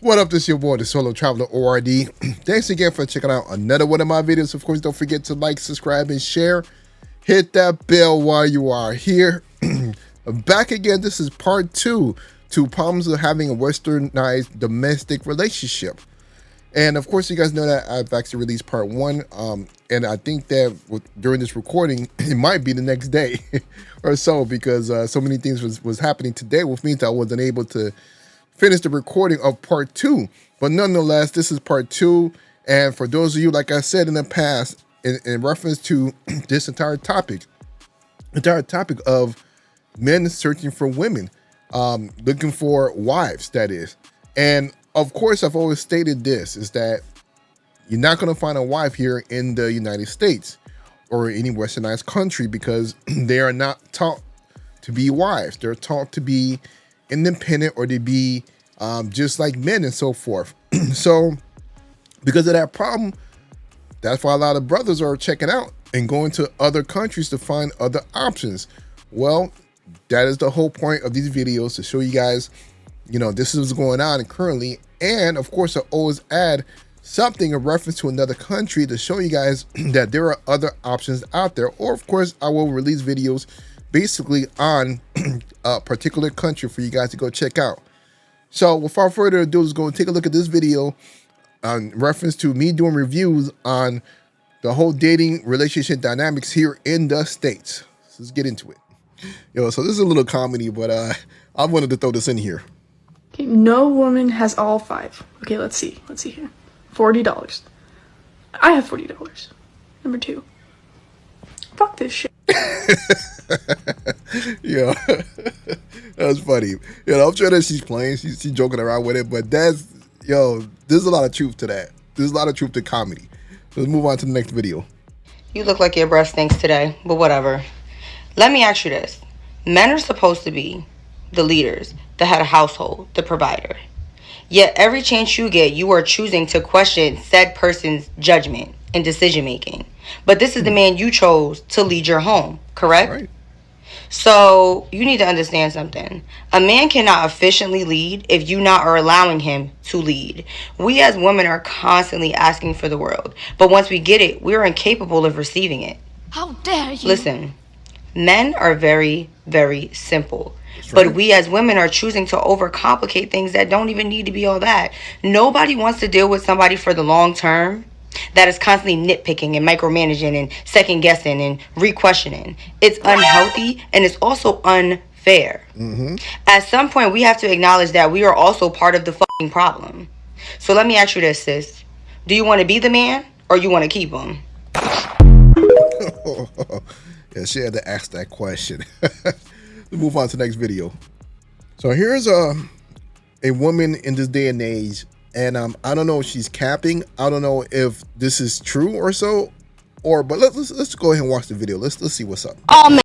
What up, this is your boy, the Solo Traveler ORD. Thanks again for checking out another one of my videos. Of course, don't forget to like, subscribe, and share. Hit that bell while you are here. Back again, this is part 2 to problems of having a westernized domestic relationship. And of course, you guys know that I've actually released part 1. And I think that during this recording, it might be the next day or so, because so many things was happening today with me that I wasn't able to finish the recording of part 2. But nonetheless, this is part 2. And for those of you, like I said in the past, in reference to this entire topic of men searching for women, looking for wives, that is. And of course, I've always stated this, is that you're not going to find a wife here in the United States or any westernized country, because they are not taught to be wives. They're taught to be independent, or to be just like men and so forth. So because of that problem, that's why a lot of brothers are checking out and going to other countries to find other options. Well, that is the whole point of these videos, to show you guys, you know, this is what's going on currently. And of course, I always add something in reference to another country to show you guys that there are other options out there. Or of course, I will release videos basically on a particular country for you guys to go check out. So without further ado, let's go and take a look at this video in reference to me doing reviews on the whole dating relationship dynamics here in the States. So let's get into it. So this is a little comedy, but I wanted to throw this in here. Okay, no woman has all 5. Okay, let's see here. $40. I have $40. Number 2. Fuck this shit. Yeah, that's funny. I'm sure that she's playing, she's joking around with it, but that's, there's a lot of truth to that. There's a lot of truth to comedy. Let's move on to the next video. You look like your breath stinks today, but whatever. Let me ask you this. Men are supposed to be the leaders, the head of household, the provider. Yet every chance you get, you are choosing to question said person's judgment and decision making. But this is the man you chose to lead your home, correct? Right. So you need to understand something. A man cannot efficiently lead if you not are allowing him to lead. We as women are constantly asking for the world, but once we get it, we're incapable of receiving it. How dare you? Listen, men are very, very simple. Right. But we as women are choosing to overcomplicate things that don't even need to be all that. Nobody wants to deal with somebody for the long term that is constantly nitpicking and micromanaging and second guessing and re-questioning. It's unhealthy, and it's also unfair. At some point, we have to acknowledge that we are also part of the fucking problem. So let me ask you this, sis. Do you want to be the man, or you want to keep him? Yeah, she had to ask that question. Let's move on to the next video. So here's a woman in this day and age, and I don't know if she's capping. I don't know if this is true or so, but let's go ahead and watch the video. Let's see what's up. All men.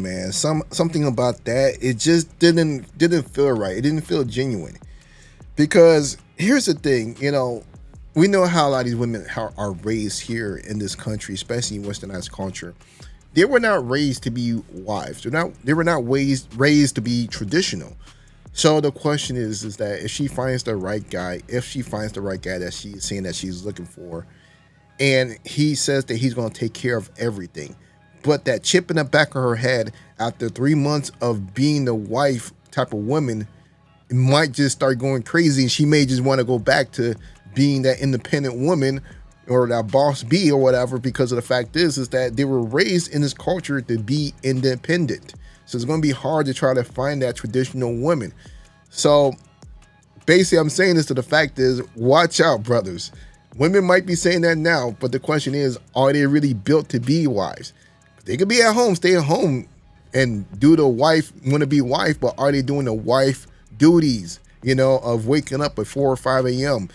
Man, something about that, it just didn't feel right. It didn't feel genuine, because here's the thing, we know how a lot of these women are raised here in this country, especially in westernized culture. They were not raised to be wives. They were not raised to be traditional. So the question is that if she finds the right guy, that she's saying that she's looking for, and he says that he's going to take care of everything, but that chip in the back of her head after 3 months of being the wife type of woman, it might just start going crazy, and she may just want to go back to being that independent woman or that boss bee or whatever, because of the fact is that they were raised in this culture to be independent. So it's going to be hard to try to find that traditional woman. So basically I'm saying this to the fact is, watch out, brothers. Women might be saying that now, but the question is, are they really built to be wives? They could be at home, stay at home and do the wife, want to be wife, but are they doing the wife duties, you know, of waking up at 4 or 5 a.m.,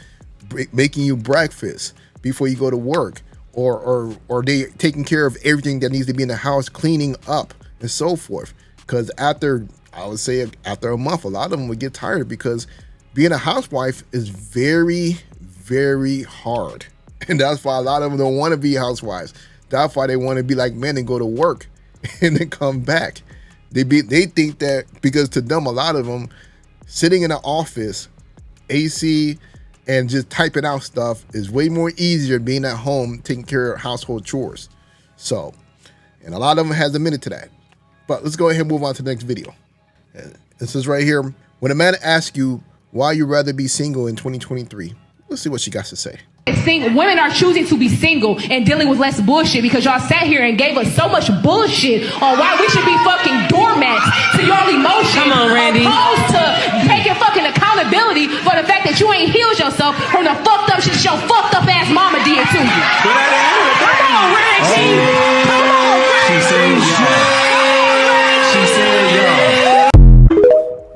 making you breakfast before you go to work, or they taking care of everything that needs to be in the house, cleaning up and so forth? Because after, I would say after a month, a lot of them would get tired, because being a housewife is very, very hard. And that's why a lot of them don't want to be housewives. That's why they want to be like men and go to work and then come back. They think that, because to them, a lot of them sitting in an office, AC, and just typing out stuff is way more easier than being at home taking care of household chores. So, and a lot of them has admitted to that. But let's go ahead and move on to the next video. This is right here. When a man asks you why you'd rather be single in 2023, let's see what she got to say. Women are choosing to be single and dealing with less bullshit because y'all sat here and gave us so much bullshit on why we should be fucking doormats to y'all emotions. Come on, Randy. Opposed to taking fucking accountability for the fact that you ain't healed yourself from the fucked up shit your fucked up ass mama did to you. Come on, Reggie. Come on, Reggie. She said, y'all.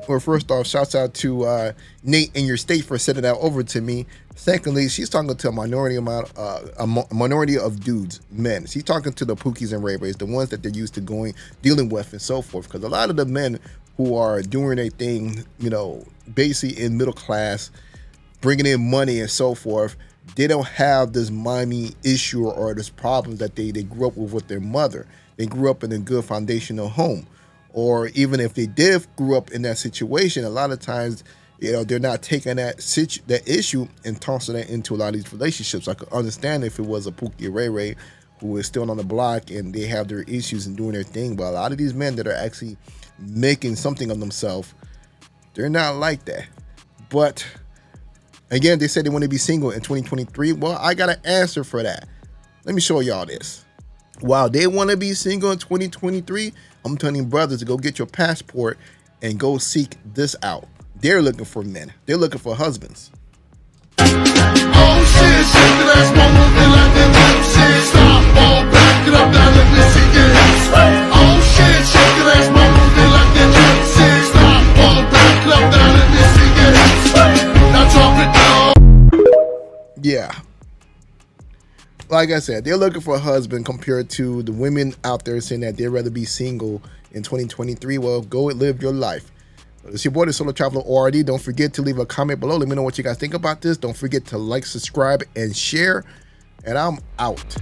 Well, first off, shouts out to Nate in your state for sending that over to me. Secondly, she's talking to a minority of dudes, men. She's talking to the Pookies and Ray Rays, the ones that they're used to dealing with and so forth. Because a lot of the men who are doing their thing, you know, basically in middle class, bringing in money and so forth, they don't have this mommy issue or this problem that they grew up with their mother. They grew up in a good foundational home. Or even if they did grew up in that situation, a lot of times, you know, they're not taking that issue and tossing it into a lot of these relationships. I could understand if it was a Pookie or Ray Ray who is still on the block and they have their issues and doing their thing. But a lot of these men that are actually making something of themselves, they're not like that. But again, they said they want to be single in 2023. Well, I got an answer for that. Let me show y'all this. While they want to be single in 2023, I'm telling brothers to go get your passport and go seek this out. They're looking for men. They're looking for husbands. Oh shit, shake that ass, mama, feel like that shit. Stop, fall back, get up, now let me see it. Oh shit, shake that ass, mama, feel like that shit. Stop, fall back, get up, now let me see it. Now drop it down. Yeah. Like I said, they're looking for a husband compared to the women out there saying that they'd rather be single in 2023. Well, go and live your life. It's your boy, the Solo Traveler ORD. Don't forget to leave a comment below. Let me know what you guys think about this. Don't forget to like, subscribe, and share. And I'm out.